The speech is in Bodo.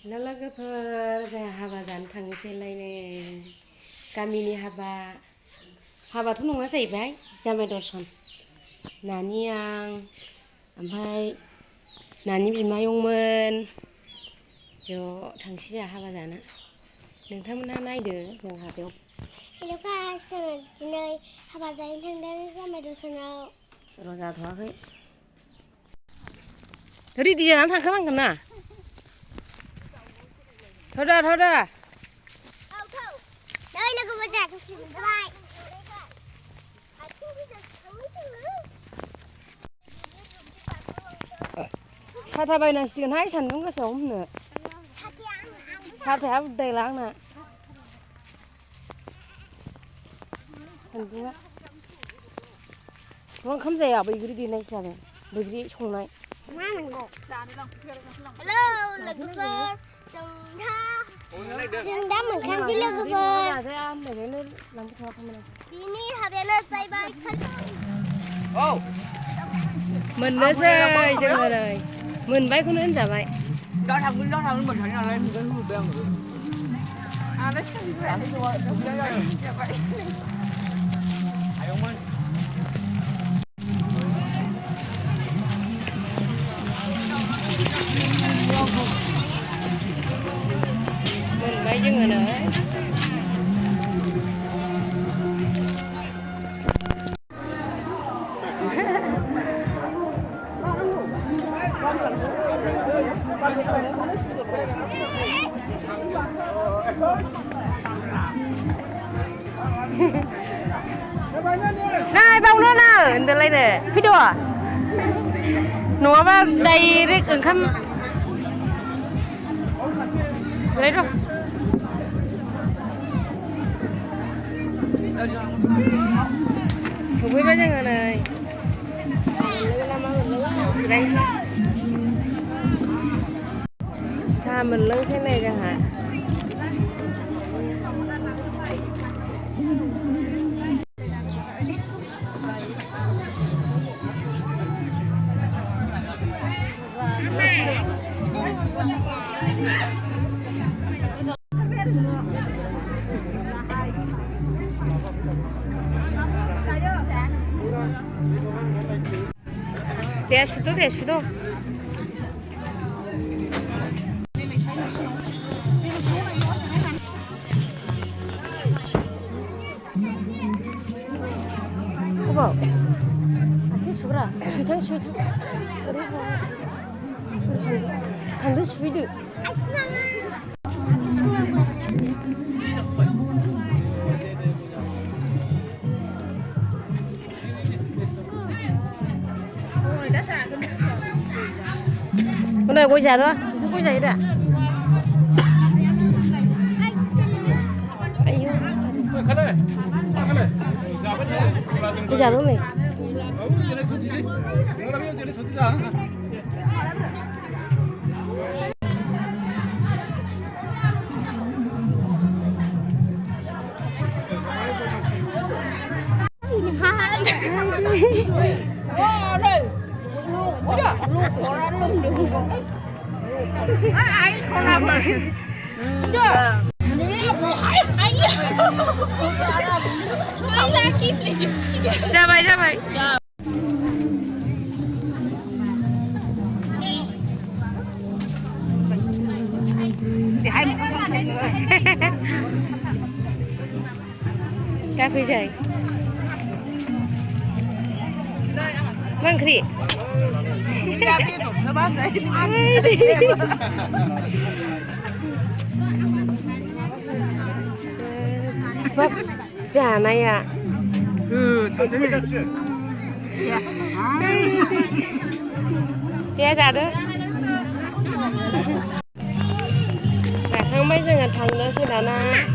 हेल' लोगोफोर जोंहा हाबा जानो थांनोसैलायनो गामिनि हाबाथ' नङा जाहैबाय जामाय दर्शन नानि आं ओमफ्राय नानि बिमायंमोन ज' थांसै जोंहा हाबा जानो नोंथांमोनहा नायदो जों हाबायाव हेल' गाइस जों दिनै हाबा जानो थांदों जामाय दर्शनाव र' जाथ'वाखै रेडि जानानै थांखानांगोन ना थौदा औ थौ नै लोगोफोर जोंहाथ' फैबाय साथा बायनांसिगोनहाय सान्दुं गोसायाव हमनो साथाया उदायला आंना सान्दुंआ ओंखाम जाया बैग्रि देनायसो जादों बैग्रि संनाय मा नांगौ हेल' लोगोफोर जों दा मोनखानोसै लोगोफोर बिनि हाबायानो जाहैबाय औ मोननोसै जोङो नै मोनबायखौनो होनजाबाय दा थांगोन मोनखायो नालाय नुबाय आङो आदा आयंमोन मोनबाय जोङो नै नाय बावनो ना होनदोलायनो फैद' नङाबा डाइरेक्ट ओंखाम जिरायद' सफैबाय जोङो नै जिरायनोसै साहा मोनलोंसै नै जोंहा दे सुद' अबाव आथिं सुग्रा सुइथां ओरै थांदो सुहैदो Này quay già đó, cứ quay giày đã. Quay già luôn này. ai không làm mà ra vậy thì hai một con nữa cà phê chảy mang khỉ vấp chả này à tia giả đó giả không mấy giờ thằng đó sẽ đá na